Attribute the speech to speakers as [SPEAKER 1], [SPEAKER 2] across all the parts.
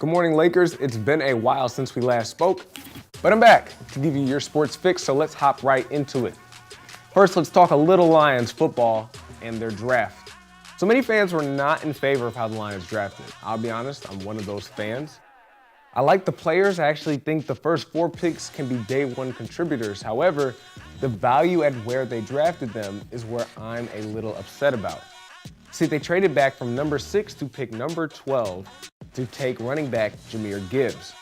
[SPEAKER 1] Good morning, Lakers. It's been a while since we last spoke, but I'm back to give you your sports fix, so let's hop right into it. First, let's talk a little Lions football and their draft. So many fans were not in favor of how the Lions drafted. I'll be honest, I'm one of those fans. I like the players. I actually think the first 4 picks can be day one contributors. However, the value at where they drafted them is where I'm a little upset about. See, they traded back from number 6 to pick number 12 to take running back Jahmyr Gibbs.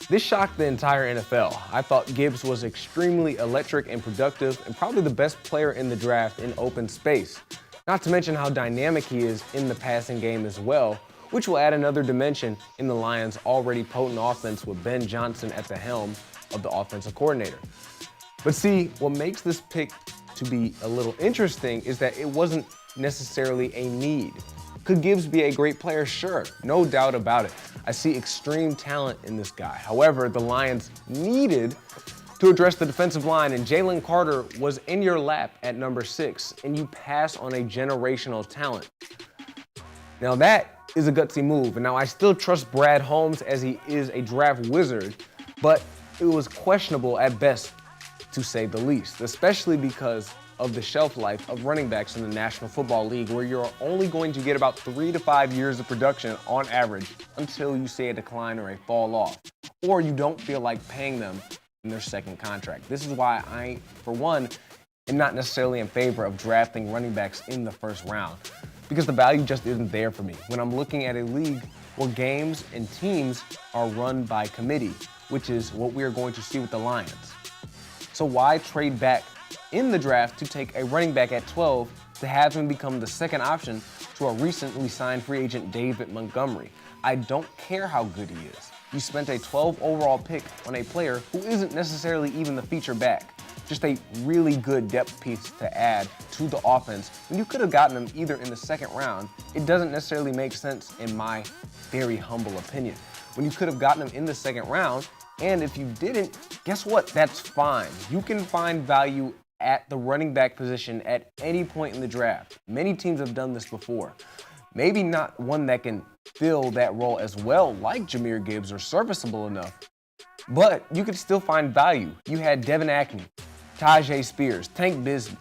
[SPEAKER 1] This shocked the entire NFL. I thought Gibbs was extremely electric and productive and probably the best player in the draft in open space. Not to mention how dynamic he is in the passing game as well, which will add another dimension in the Lions' already potent offense with Ben Johnson at the helm of the offensive coordinator. But see, what makes this pick to be a little interesting is that it wasn't necessarily a need. Could Gibbs be a great player? Sure, no doubt about it. I see extreme talent in this guy. However, the Lions needed to address the defensive line, and Jalen Carter was in your lap at number 6, and you pass on a generational talent. Now that is a gutsy move. And now I still trust Brad Holmes as he is a draft wizard, but it was questionable at best, to say the least, especially because of the shelf life of running backs in the National Football League, where you're only going to get about 3 to 5 years of production on average until you see a decline or a fall off, or you don't feel like paying them in their second contract. This is why I, for one, am not necessarily in favor of drafting running backs in the first round, because the value just isn't there for me when I'm looking at a league where games and teams are run by committee, which is what we are going to see with the Lions. So why trade back in the draft to take a running back at 12 to have him become the second option to a recently signed free agent David Montgomery? I don't care how good he is. You spent a 12 overall pick on a player who isn't necessarily even the feature back, just a really good depth piece to add to the offense when you could have gotten him either in the second round. It doesn't necessarily make sense in my very humble opinion. When you could have gotten him in the second round, and if you didn't, guess what? That's fine. You can find value at the running back position at any point in the draft. Many teams have done this before. Maybe not one that can fill that role as well, like Jahmyr Gibbs, or serviceable enough, but you could still find value. You had Devin Ackley, Tajay Spears, Tank Bigsby,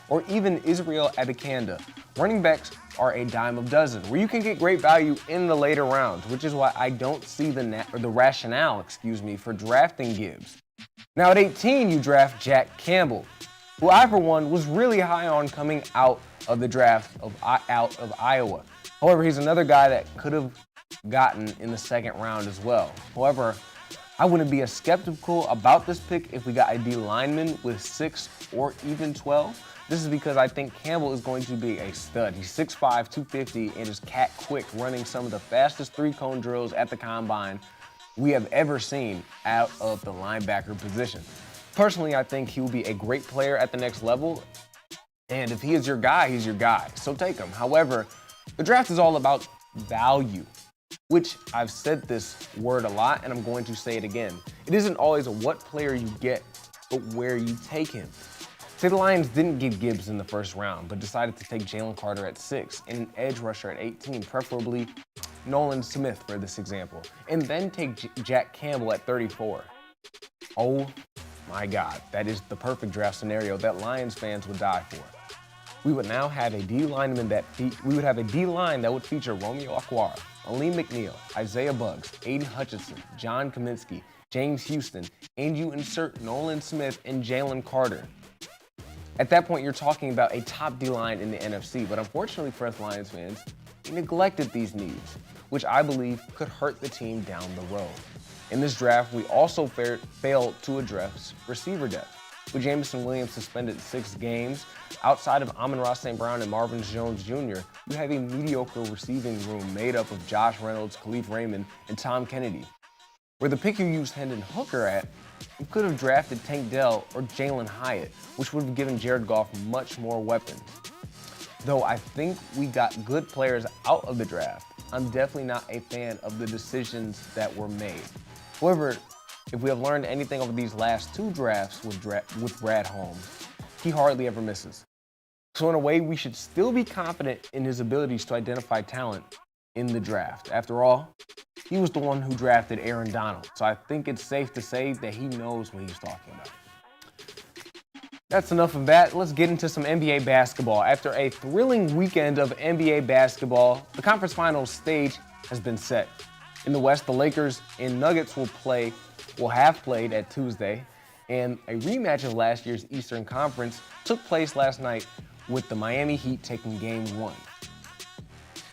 [SPEAKER 1] or even Israel Adekanda. Running backs are a dime a dozen, where you can get great value in the later rounds, which is why I don't see the rationale, for drafting Gibbs. Now at 18, you draft Jack Campbell, who I, for one, was really high on coming out of the draft out of Iowa. However, he's another guy that could have gotten in the second round as well. However, I wouldn't be as skeptical about this pick if we got a D lineman with 6 or even 12. This is because I think Campbell is going to be a stud. He's 6'5", 250, and is cat quick, running some of the fastest 3-cone drills at the combine we have ever seen out of the linebacker position. Personally, I think he will be a great player at the next level, and if he is your guy, he's your guy, so take him. However, the draft is all about value, which I've said this word a lot, and I'm going to say it again. It isn't always what player you get, but where you take him. Say the Lions didn't get Gibbs in the first round, but decided to take Jalen Carter at 6 and an edge rusher at 18, preferably Nolan Smith for this example, and then take Jack Campbell at 34. Oh my God, that is the perfect draft scenario that Lions fans would die for. We would now have a D line that would feature Romeo Okwara, Aleem McNeil, Isaiah Buggs, Aiden Hutchinson, John Kaminsky, James Houston, and you insert Nolan Smith and Jalen Carter. At that point, you're talking about a top D line in the NFC, but unfortunately for us Lions fans, we neglected these needs, which I believe could hurt the team down the road. In this draft, we also failed to address receiver depth. With Jameson Williams suspended 6 games, outside of Amon-Ra St. Brown and Marvin Jones Jr., we have a mediocre receiving room made up of Josh Reynolds, Khalif Raymond, and Tom Kennedy. Where the pick you used Hendon Hooker at, you could have drafted Tank Dell or Jalen Hyatt, which would have given Jared Goff much more weapons. Though I think we got good players out of the draft, I'm definitely not a fan of the decisions that were made. However, if we have learned anything over these last 2 drafts with Brad Holmes, he hardly ever misses. So in a way, we should still be confident in his abilities to identify talent in the draft. After all, he was the one who drafted Aaron Donald, so I think it's safe to say that he knows what he's talking about. That's enough of that. Let's get into some NBA basketball. After a thrilling weekend of NBA basketball, the conference finals stage has been set. In the West, the Lakers and Nuggets will have played at Tuesday, and a rematch of last year's Eastern Conference took place last night with the Miami Heat taking Game 1.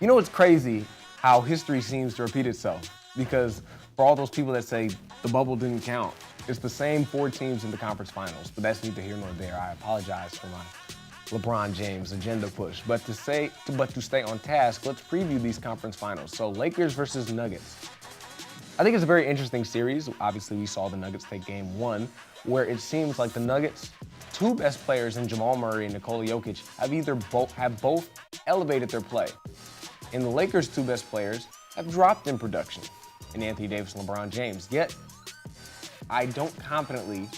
[SPEAKER 1] You know, it's crazy how history seems to repeat itself, because for all those people that say the bubble didn't count, it's the same 4 teams in the conference finals, but that's neither here nor there. I apologize for my LeBron James agenda push, but to stay on task, let's preview these conference finals. So Lakers versus Nuggets. I think it's a very interesting series. Obviously, we saw the Nuggets take Game 1, where it seems like the Nuggets' 2 best players in Jamal Murray and Nikola Jokic have both elevated their play. And the Lakers' 2 best players have dropped in production in Anthony Davis and LeBron James. Yet, I don't confidently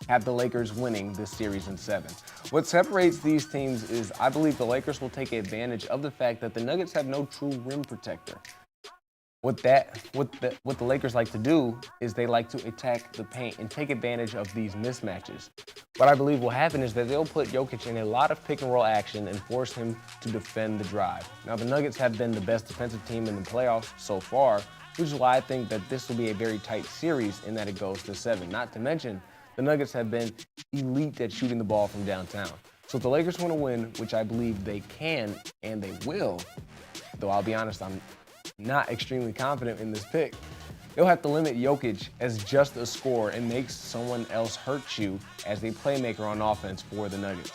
[SPEAKER 1] have the Lakers winning this series in 7. What separates these teams is I believe the Lakers will take advantage of the fact that the Nuggets have no true rim protector. What the Lakers like to do is they like to attack the paint and take advantage of these mismatches. What I believe will happen is that they'll put Jokic in a lot of pick and roll action and force him to defend the drive. Now, the Nuggets have been the best defensive team in the playoffs so far, which is why I think that this will be a very tight series in that it goes to 7. Not to mention, the Nuggets have been elite at shooting the ball from downtown. So if the Lakers want to win, which I believe they can and they will, though I'll be honest, I'm not extremely confident in this pick, they'll have to limit Jokic as just a scorer and make someone else hurt you as a playmaker on offense for the Nuggets.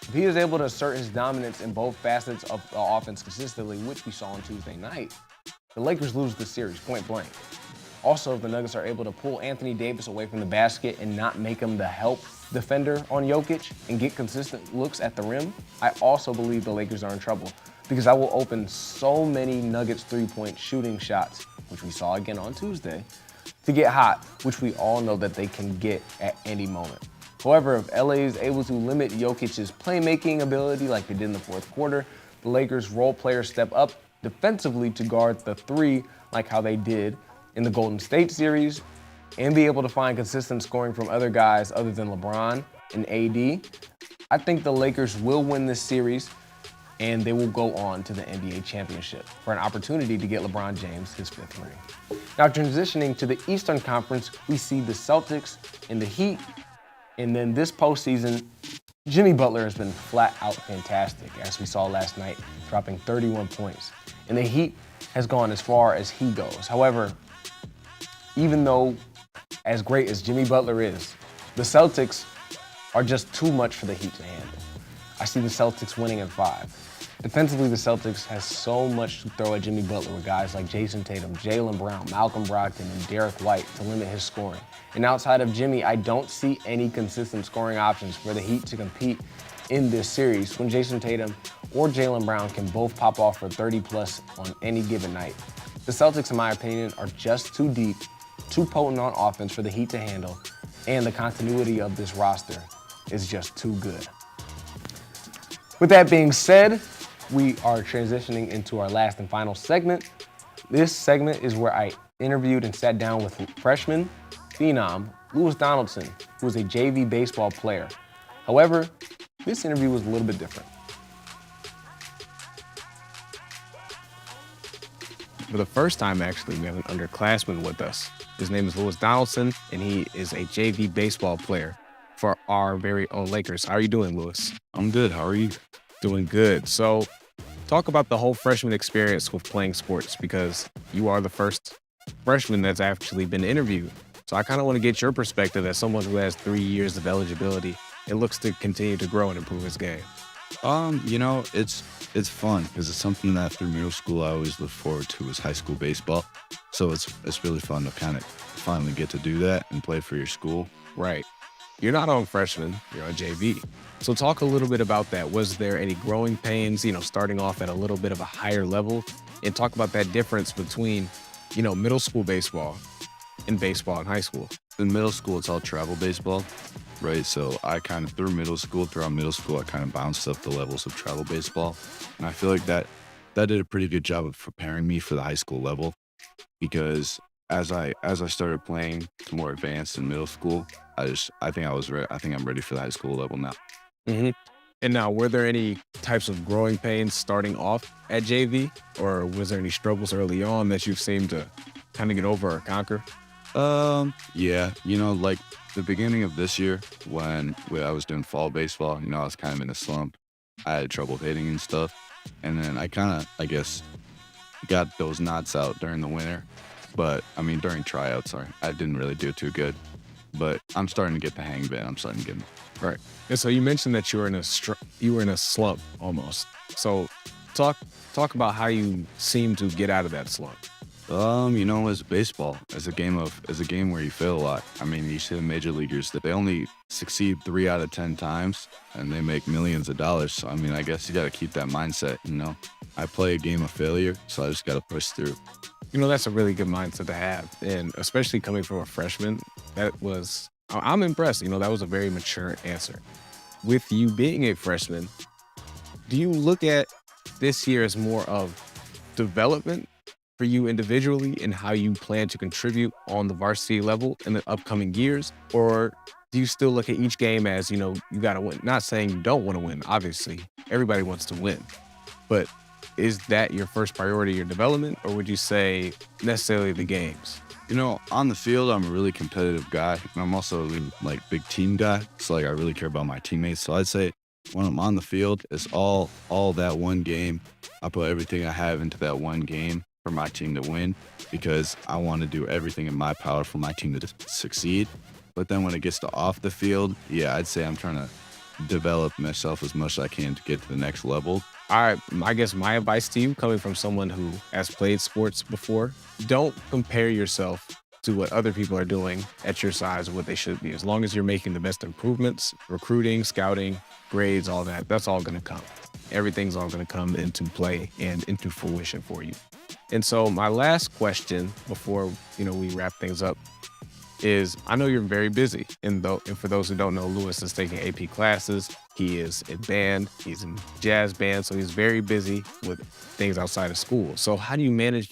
[SPEAKER 1] If he is able to assert his dominance in both facets of the offense consistently, which we saw on Tuesday night, the Lakers lose the series point blank. Also, if the Nuggets are able to pull Anthony Davis away from the basket and not make him the help defender on Jokic and get consistent looks at the rim, I also believe the Lakers are in trouble because I will open so many Nuggets three-point shooting shots, which we saw again on Tuesday, to get hot, which we all know that they can get at any moment. However, if LA is able to limit Jokic's playmaking ability like they did in the fourth quarter, the Lakers role players step up defensively to guard the three like how they did in the Golden State series and be able to find consistent scoring from other guys other than LeBron and AD, I think the Lakers will win this series and they will go on to the NBA championship for an opportunity to get LeBron James his 5th ring. Now transitioning to the Eastern Conference, we see the Celtics and the Heat, and then this postseason, Jimmy Butler has been flat out fantastic, as we saw last night, dropping 31 points. And the Heat has gone as far as he goes. However, even though as great as Jimmy Butler is, the Celtics are just too much for the Heat to handle. I see the Celtics winning in 5. Defensively, the Celtics has so much to throw at Jimmy Butler with guys like Jason Tatum, Jaylen Brown, Malcolm Brogdon, and Derek White to limit his scoring. And outside of Jimmy, I don't see any consistent scoring options for the Heat to compete in this series when Jason Tatum or Jaylen Brown can both pop off for 30+ on any given night. The Celtics, in my opinion, are just too deep, too potent on offense for the Heat to handle, and the continuity of this roster is just too good. With that being said, we are transitioning into our last and final segment. This segment is where I interviewed and sat down with freshman phenom Lewis Donaldson, who is a JV baseball player. However, this interview was a little bit different. For the first time, actually, we have an underclassman with us. His name is Lewis Donaldson, and he is a JV baseball player for our very own Lakers. How are you doing, Lewis?
[SPEAKER 2] I'm good. How are you?
[SPEAKER 1] Doing good. So talk about the whole freshman experience with playing sports, because you are the first freshman that's actually been interviewed. So I kind of want to get your perspective as someone who has 3 years of eligibility and looks to continue to grow and improve his game.
[SPEAKER 2] It's fun because it's something that through middle school I always look forward to is high school baseball. So it's really fun to kind of finally get to do that and play for your school.
[SPEAKER 1] Right. You're not on freshman, you're on JV. So talk a little bit about that. Was there any growing pains, starting off at a little bit of a higher level? And talk about that difference between, middle school baseball and baseball in high school.
[SPEAKER 2] In middle school, it's all travel baseball, right? So I kind of, throughout middle school, I kind of bounced up the levels of travel baseball. And I feel like that did a pretty good job of preparing me for the high school level, because as I started playing more advanced in middle school, I think I'm ready for the high school level now.
[SPEAKER 1] Mm-hmm. And now, were there any types of growing pains starting off at JV, or was there any struggles early on that you've seemed to kind of get over or conquer?
[SPEAKER 2] Yeah, like the beginning of this year when I was doing fall baseball, I was kind of in a slump. I had trouble hitting and stuff. And then I kind of, I guess, got those knots out during the winter. But, during tryouts, sorry, I didn't really do too good. But I'm starting to get the hang of it. I'm starting to get
[SPEAKER 1] right. And so you mentioned that you were in a slump almost. So talk about how you seem to get out of that slump.
[SPEAKER 2] As baseball, as a game where you fail a lot. You see the major leaguers that they only succeed 3 out of 10 times and they make millions of dollars. So, I guess you got to keep that mindset, I play a game of failure, so I just got to push through.
[SPEAKER 1] That's a really good mindset to have. And especially coming from a freshman, I'm impressed. That was a very mature answer. with you being a freshman, do you look at this year as more of development for you individually and how you plan to contribute on the varsity level in the upcoming years? Or do you still look at each game as, you got to win? Not saying you don't want to win, obviously. Everybody wants to win. But is that your first priority, your development, or would you say necessarily the games?
[SPEAKER 2] On the field, I'm a really competitive guy, and I'm also a really, big team guy. So I really care about my teammates. So I'd say when I'm on the field, it's all that one game. I put everything I have into that one game for my team to win because I want to do everything in my power for my team to succeed. But then when it gets to off the field, yeah, I'd say I'm trying to develop myself as much as I can to get to the next level.
[SPEAKER 1] All right, I guess my advice to you, coming from someone who has played sports before, don't compare yourself to what other people are doing at your size or what they should be. As long as you're making the best improvements, recruiting, scouting, grades, all that, that's all going to come. Everything's all going to come into play and into fruition for you. And so my last question before, we wrap things up is, I know you're very busy. And for those who don't know, Lewis is taking AP classes. He is in band. He's in jazz band. So he's very busy with things outside of school. So how do you manage,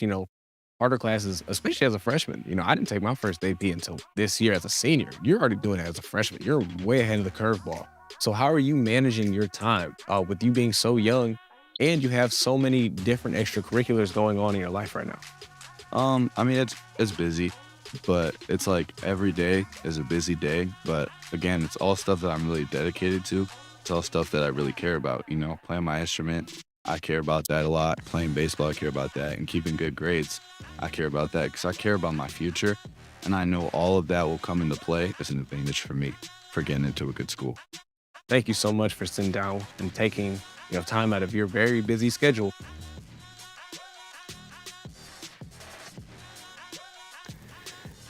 [SPEAKER 1] harder classes, especially as a freshman? I didn't take my first AP until this year as a senior. You're already doing it as a freshman. You're way ahead of the curveball. So how are you managing your time with you being so young and you have so many different extracurriculars going on in your life right now?
[SPEAKER 2] It's busy, but it's like every day is a busy day. But again, it's all stuff that I'm really dedicated to. It's all stuff that I really care about. Playing my instrument, I care about that a lot. Playing baseball, I care about that. And keeping good grades, I care about that because I care about my future. And I know all of that will come into play as an advantage for me for getting into a good school.
[SPEAKER 1] Thank you so much for sitting down and taking time out of your very busy schedule.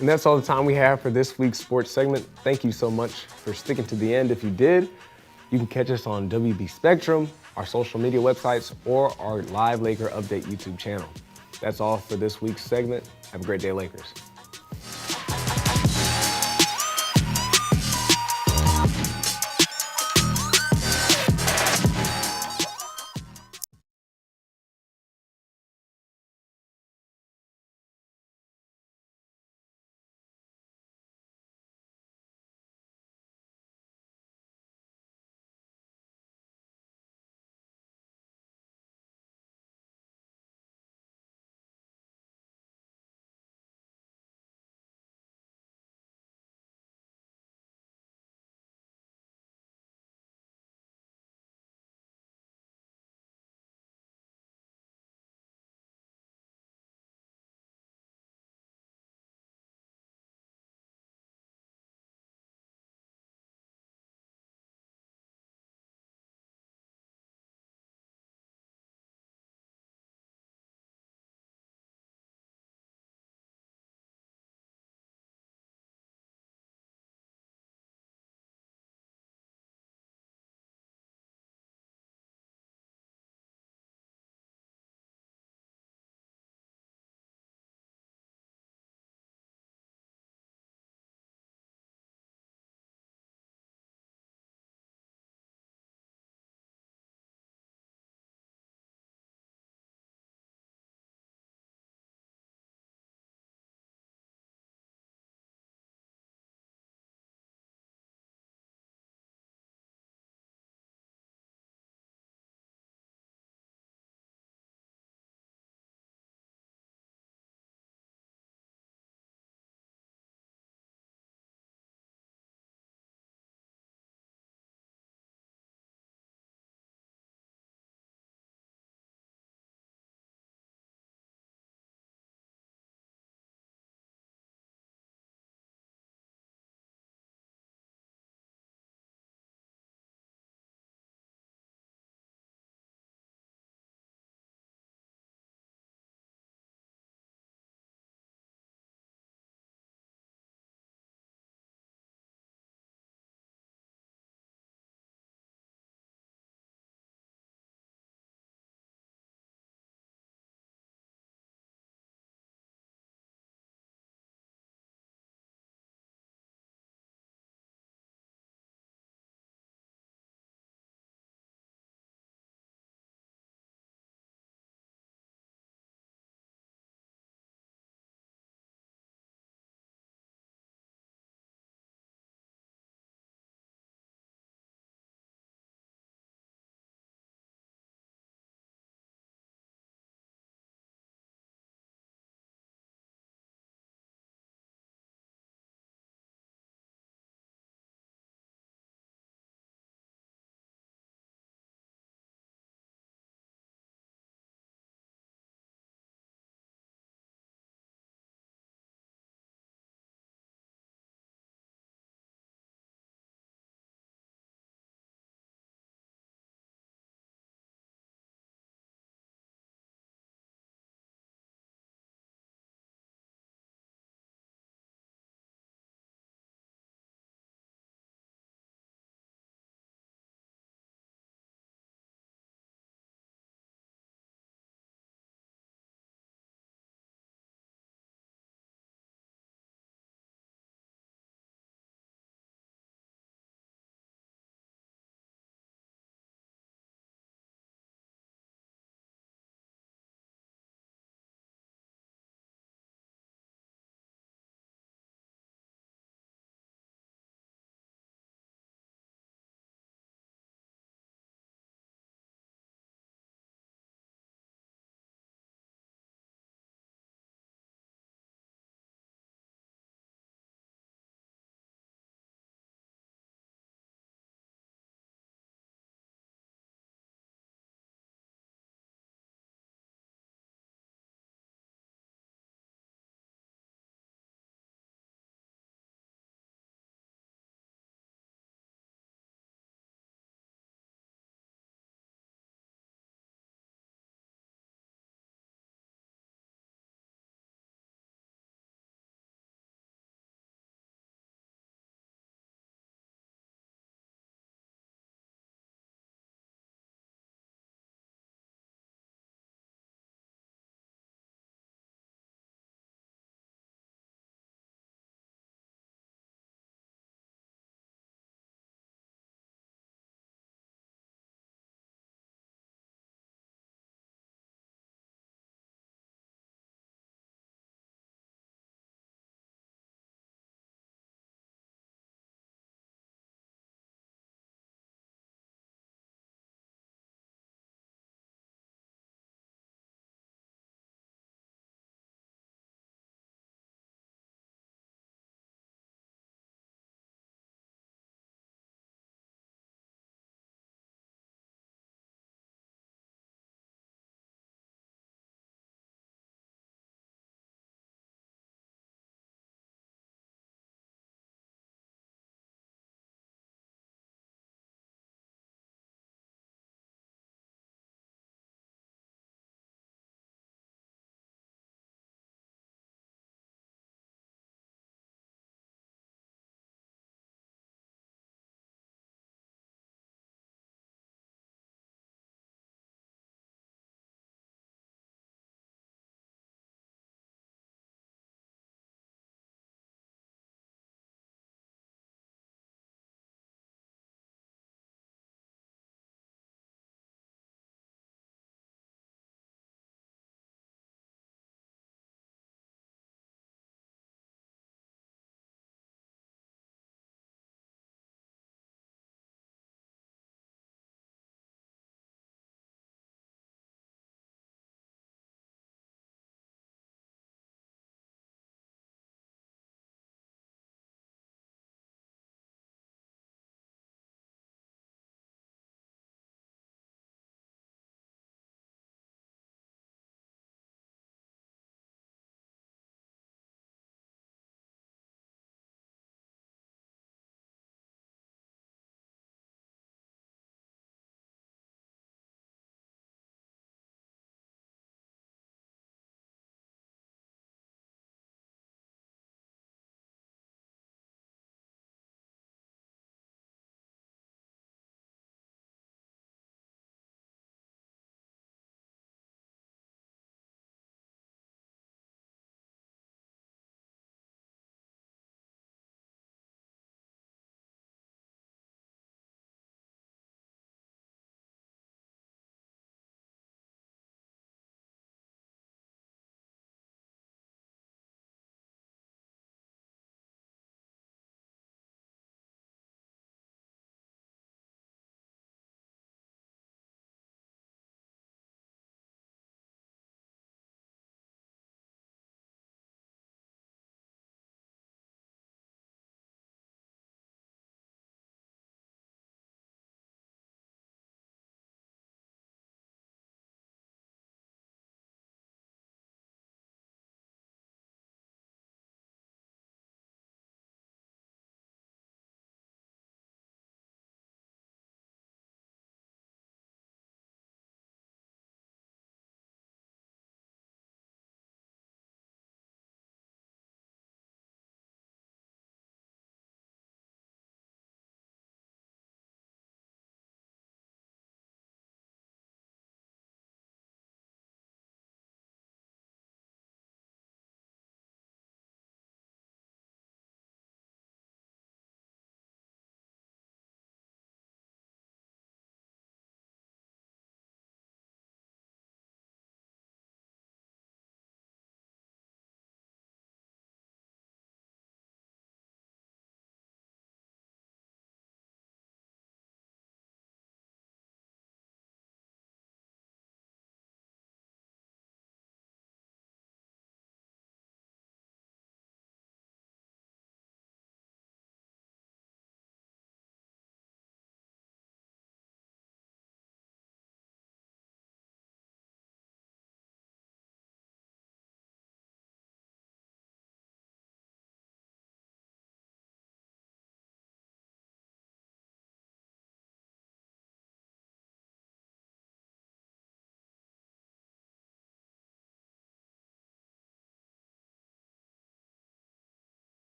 [SPEAKER 1] And that's all the time we have for this week's sports segment. Thank you so much for sticking to the end. If you did, you can catch us on WB Spectrum, our social media websites, or our live Laker Update YouTube channel. That's all for this week's segment. Have a great day, Lakers.